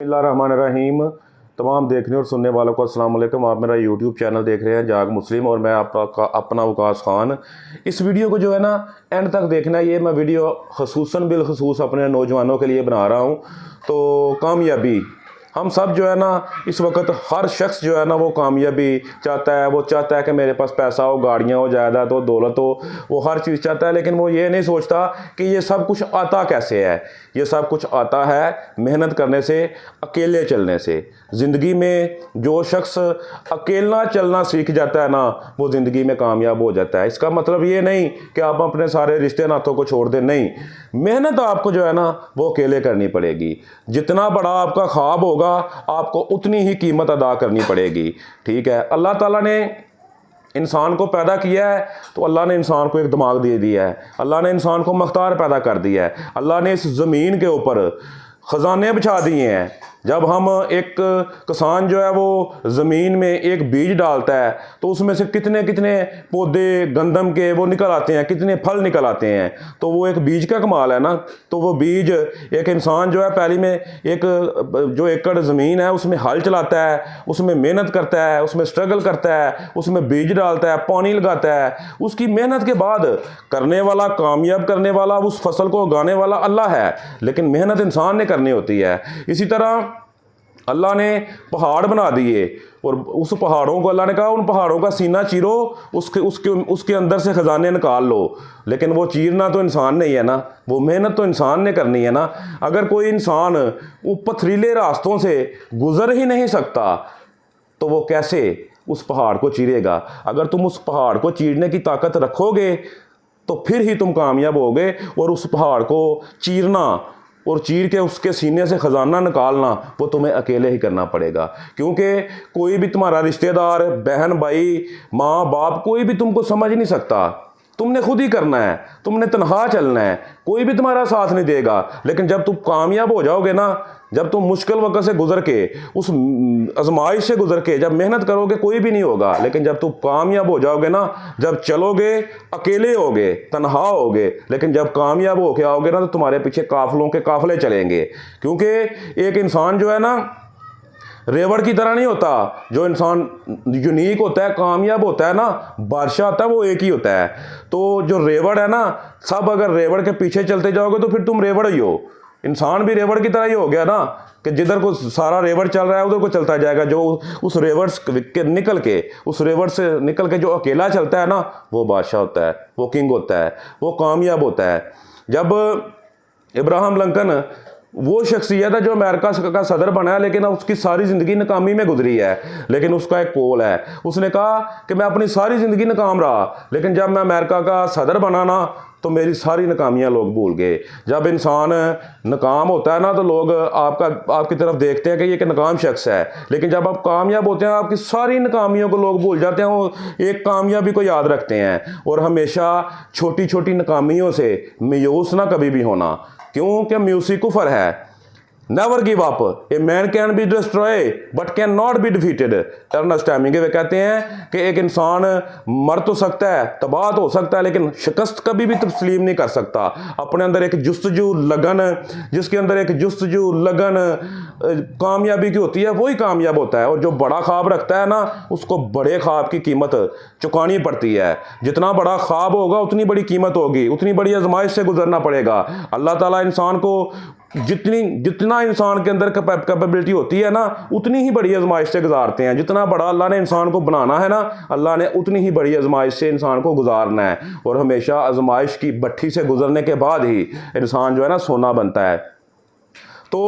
बिस्मिल्लाहिर्रहमानिर्रहीम। तमाम देखने और सुनने वालों को अस्सलाम वालेकुम। आप मेरा यूट्यूब चैनल देख रहे हैं जाग मुस्लिम और मैं आपका अपना वकास ख़ान। इस वीडियो को जो है ना एंड तक देखना। ये मैं वीडियो खसूसन बिलखसूस अपने नौजवानों के लिए बना रहा हूँ। तो कामयाबी हम सब जो है ना इस वक्त हर शख्स जो है ना वो कामयाबी चाहता है। वो चाहता है कि मेरे पास पैसा हो, गाड़ियाँ हो, जायदाद हो, दौलत हो, वो हर चीज़ चाहता है। लेकिन वो ये नहीं सोचता कि ये सब कुछ आता कैसे है। ये सब कुछ आता है मेहनत करने से, अकेले चलने से। ज़िंदगी में जो शख्स अकेला चलना सीख जाता है ना वो ज़िंदगी में कामयाब हो जाता है। इसका मतलब ये नहीं कि आप अपने सारे रिश्ते नातों को छोड़ दें, नहीं। मेहनत आपको जो है ना वो अकेले करनी पड़ेगी। जितना बड़ा आपका ख्वाब होगा आपको उतनी ही कीमत अदा करनी पड़ेगी। ठीक है। अल्लाह ताला ने इंसान को पैदा किया है तो अल्लाह ने इंसान को एक दिमाग दे दिया है। अल्लाह ने इंसान को मुख्तार पैदा कर दिया है। अल्लाह ने इस ज़मीन के ऊपर ख़जाने बिछा दिए हैं। जब हम एक किसान जो है वो ज़मीन में एक बीज डालता है तो उसमें से कितने कितने पौधे गंदम के वो निकल आते हैं, कितने फल निकल आते हैं। तो वो एक बीज का कमाल है ना। तो वो बीज एक इंसान जो है पहले में एक जो एकड़ ज़मीन है उसमें हल चलाता है, उसमें मेहनत करता है, उसमें स्ट्रगल करता है, उसमें बीज डालता है, पानी लगाता है। उसकी मेहनत के बाद करने वाला, कामयाब करने वाला, उस फसल को उगाने वाला अल्लाह है, लेकिन मेहनत इंसान ने करनी होती है। इसी तरह अल्लाह ने पहाड़ बना दिए और उस पहाड़ों को अल्लाह ने कहा उन पहाड़ों का सीना चीरो, उसके अंदर से ख़जाने निकाल लो। लेकिन वो चीरना तो इंसान नहीं है ना, वो मेहनत तो इंसान ने करनी है ना। अगर कोई इंसान वो पथरीले रास्तों से गुज़र ही नहीं सकता तो वो कैसे उस पहाड़ को चीरेगा। अगर तुम उस पहाड़ को चीरने की ताकत रखोगे तो फिर ही तुम कामयाब होगे। और उस पहाड़ को चीरना और चीर के उसके सीने से ख़जाना निकालना वो तुम्हें अकेले ही करना पड़ेगा। क्योंकि कोई भी तुम्हारा रिश्तेदार, बहन, भाई, माँ बाप, कोई भी तुमको समझ नहीं सकता। तुमने खुद ही करना है, तुमने तनहा चलना है, कोई भी तुम्हारा साथ नहीं देगा। लेकिन जब तुम कामयाब हो जाओगे ना, जब तुम मुश्किल वक्त से गुजर के, उस आजमाइश से गुजर के जब मेहनत करोगे कोई भी नहीं होगा। लेकिन जब तुम कामयाब हो जाओगे ना, जब चलोगे अकेले होगे, तन्हा होगे, लेकिन जब कामयाब होके आओगे ना तो तुम्हारे पीछे काफलों के काफले चलेंगे। क्योंकि एक इंसान जो है ना रेवड़ की तरह नहीं होता। जो इंसान यूनिक होता है, कामयाब होता है ना, बादशाह होता है, वो एक ही होता है। तो जो रेवड़ है ना, सब अगर रेवड़ के पीछे चलते जाओगे तो फिर तुम रेवड़ ही हो। इंसान भी रेवड़ की तरह ही हो गया ना कि जिधर को सारा रेवड़ चल रहा है उधर को चलता जाएगा। जो उस रेवड़ के निकल के, उस रेवड़ से निकल के जो अकेला चलता है ना वो बादशाह होता है, वो किंग होता है, वो कामयाब होता है। जब इब्राहम लिंकन वो शख्सियत है जो अमेरिका का सदर बना है, लेकिन उसकी सारी ज़िंदगी नाकामी में गुजरी है। लेकिन उसका एक कौल है, उसने कहा कि मैं अपनी सारी ज़िंदगी नाकाम रहा, लेकिन जब मैं अमेरिका का सदर बना ना तो मेरी सारी नाकामियाँ लोग भूल गए। जब इंसान नाकाम होता है ना तो लोग आपकी तरफ देखते हैं कि ये एक नाकाम शख्स है, लेकिन जब आप कामयाब होते हैं आपकी सारी नाकामियों को लोग भूल जाते हैं, वो एक कामयाबी को याद रखते हैं। और हमेशा छोटी छोटी नाकामियों से मायूस ना कभी भी होना, क्योंकि म्यूजिक कुफर है। Never give up, a man can be destroy but can not be defeated. Ernest Hemingway कहते हैं कि एक इंसान मर तो सकता है, तबाह तो हो सकता है, लेकिन शिकस्त कभी भी तस्लीम नहीं कर सकता। अपने अंदर एक जुस्तजू लगन, जिसके अंदर एक जुस्तजू लगन कामयाबी की होती है वही कामयाब होता है। और जो बड़ा ख्वाब रखता है ना उसको बड़े ख्वाब की कीमत चुकानी पड़ती है। जितना बड़ा ख्वाब होगा उतनी बड़ी कीमत होगी, उतनी बड़ी आजमाइश से गुजरना पड़ेगा। अल्लाह ताला इंसान को जितना इंसान के अंदर कैपेबिलिटी होती है ना उतनी ही बड़ी आजमाइश से गुजारते हैं। जितना बड़ा अल्लाह ने इंसान को बनाना है ना, अल्लाह ने उतनी ही बड़ी आजमाइश से इंसान को गुजारना है। और हमेशा आजमाइश की भट्ठी से गुजरने के बाद ही इंसान जो है ना सोना बनता है। तो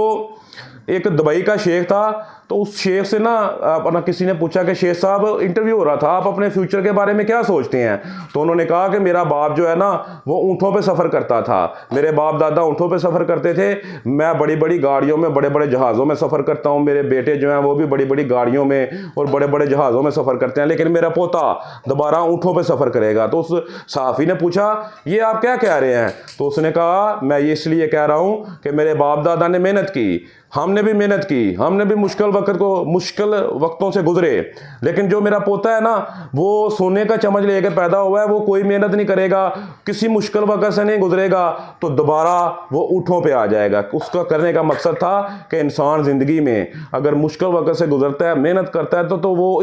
एक दुबई का शेख था, तो उस शेख से ना अपना किसी ने पूछा कि शेख साहब इंटरव्यू हो रहा था, आप अपने फ्यूचर के बारे में क्या सोचते हैं। तो उन्होंने कहा कि मेरा बाप जो है ना वो ऊँटों पे सफ़र करता था, मेरे बाप दादा ऊँटों पे सफ़र करते थे, मैं बड़ी बड़ी गाड़ियों में, बड़े बड़े जहाज़ों में सफ़र करता हूँ, मेरे बेटे जो हैं वो भी बड़ी बड़ी गाड़ियों में और बड़े बड़े जहाज़ों में सफ़र करते हैं, लेकिन मेरा पोता दोबारा ऊँटों पर सफ़र करेगा। तो उस सहाफ़ी ने पूछा ये आप क्या कह रहे हैं। तो उसने कहा मैं ये इसलिए कह रहा हूँ कि मेरे बाप दादा ने मेहनत की, ہم نے بھی محنت کی, ہم نے بھی مشکل وقتوں سے گزرے, لیکن جو میرا پوتا ہے نا وہ سونے کا چمچ لے کر پیدا ہوا ہے, وہ کوئی محنت نہیں کرے گا, کسی مشکل وقت سے نہیں گزرے گا تو دوبارہ وہ اونٹوں پہ آ جائے گا. اس کا کرنے کا مقصد تھا کہ انسان زندگی میں اگر مشکل وقت سے گزرتا ہے, محنت کرتا ہے تو وہ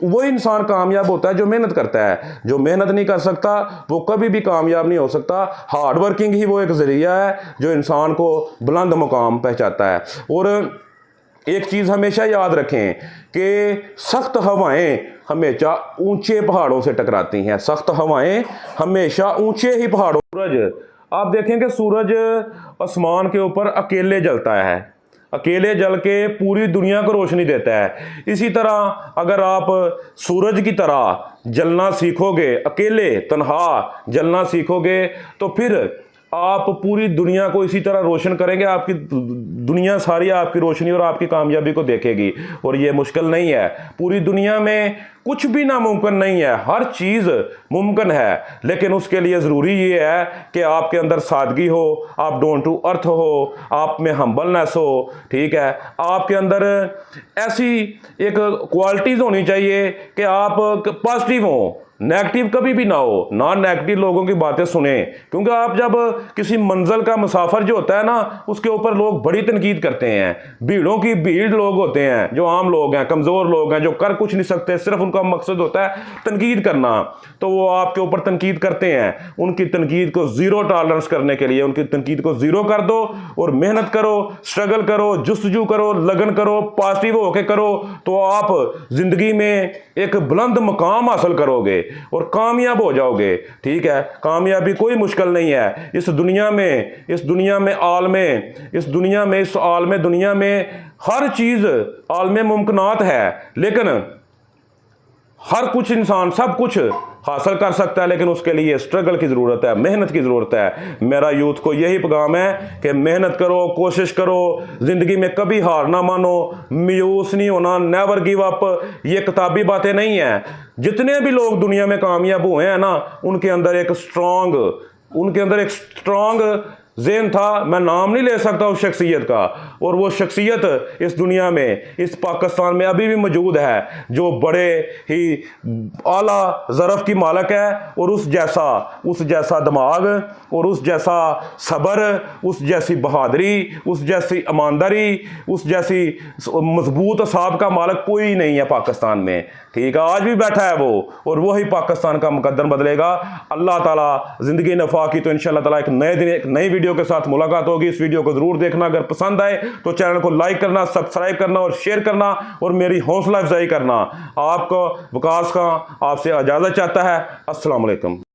وہی انسان کامیاب ہوتا ہے جو محنت کرتا ہے. جو محنت نہیں کر سکتا وہ کبھی بھی کامیاب نہیں ہو سکتا. ہارڈ ورکنگ ہی وہ ایک ذریعہ ہے جو انسان کو بلند مقام پہنچاتا ہے. اور ایک چیز ہمیشہ یاد رکھیں کہ سخت ہوائیں ہمیشہ اونچے پہاڑوں سے ٹکراتی ہیں. سخت ہوائیں ہمیشہ اونچے ہی پہاڑوں. سورج, آپ دیکھیں کہ سورج آسمان کے اوپر اکیلے جلتا ہے, اکیلے جل کے پوری دنیا کو روشنی دیتا ہے. اسی طرح اگر آپ سورج کی طرح جلنا سیکھو گے, اکیلے تنہا جلنا سیکھو گے, تو پھر آپ پوری دنیا کو اسی طرح روشن کریں گے. آپ کی دنیا ساری آپ کی روشنی اور آپ کی کامیابی کو دیکھے گی. اور یہ مشکل نہیں ہے, پوری دنیا میں کچھ بھی ناممکن نہیں ہے, ہر چیز ممکن ہے. لیکن اس کے لیے ضروری یہ ہے کہ آپ کے اندر سادگی ہو, آپ ڈاؤن ٹو ارتھ ہو, آپ میں ہمبلنس ہو, ٹھیک ہے, آپ کے اندر ایسی ایک کوالٹیز ہونی چاہیے کہ آپ پازیٹیو ہوں, نیگیٹو کبھی بھی نہ ہو. نان نیگیٹو لوگوں کی باتیں سنیں, کیونکہ آپ جب کسی منزل کا مسافر جو ہوتا ہے نا اس کے اوپر لوگ بڑی تنقید کرتے ہیں. بھیڑوں کی بھیڑ لوگ ہوتے ہیں جو عام لوگ ہیں, کمزور لوگ ہیں, جو کر کچھ نہیں سکتے, صرف ان کا مقصد ہوتا ہے تنقید کرنا, تو وہ آپ کے اوپر تنقید کرتے ہیں. ان کی تنقید کو زیرو ٹالرنس کرنے کے لیے ان کی تنقید کو زیرو کر دو اور محنت کرو, اسٹرگل کرو, جستجو کرو, لگن کرو, پازیٹیو ہو کے کرو, تو آپ زندگی میں ایک بلند مقام حاصل کرو گے اور کامیاب ہو جاؤ گے. ٹھیک ہے, کامیابی کوئی مشکل نہیں ہے. اس دنیا میں ہر چیز عالم ممکنات ہے, لیکن ہر کچھ انسان سب کچھ حاصل کر سکتا ہے, لیکن اس کے لیے اسٹرگل کی ضرورت ہے, محنت کی ضرورت ہے. میرا یوتھ کو یہی پیغام ہے کہ محنت کرو, کوشش کرو, زندگی میں کبھی ہار نہ مانو, مایوس نہیں ہونا, نیور گیو اپ. یہ کتابی باتیں نہیں ہیں. جتنے بھی لوگ دنیا میں کامیاب ہوئے ہیں نا ان کے اندر ایک اسٹرانگ ذہن تھا. میں نام نہیں لے سکتا اس شخصیت کا, اور وہ شخصیت اس دنیا میں, اس پاکستان میں ابھی بھی موجود ہے, جو بڑے ہی اعلیٰ ظرف کی مالک ہے, اور اس جیسا دماغ, اور اس جیسا صبر, اس جیسی بہادری, اس جیسی ایمانداری, اس جیسی مضبوط اعصاب کا مالک کوئی نہیں ہے پاکستان میں. ٹھیک ہے, آج بھی بیٹھا ہے وہ, اور وہی پاکستان کا مقدر بدلے گا. اللہ تعالیٰ زندگی نفع کی. تو انشاءاللہ تعالیٰ ایک نئے دن ایک نئی ویڈیو کے ساتھ ملاقات ہوگی. اس ویڈیو کو ضرور دیکھنا, اگر پسند آئے تو چینل کو لائک کرنا, سبسکرائب کرنا اور شیئر کرنا, اور میری حوصلہ افزائی کرنا. آپ کو وقاص خان آپ سے اجازت چاہتا ہے. السلام علیکم.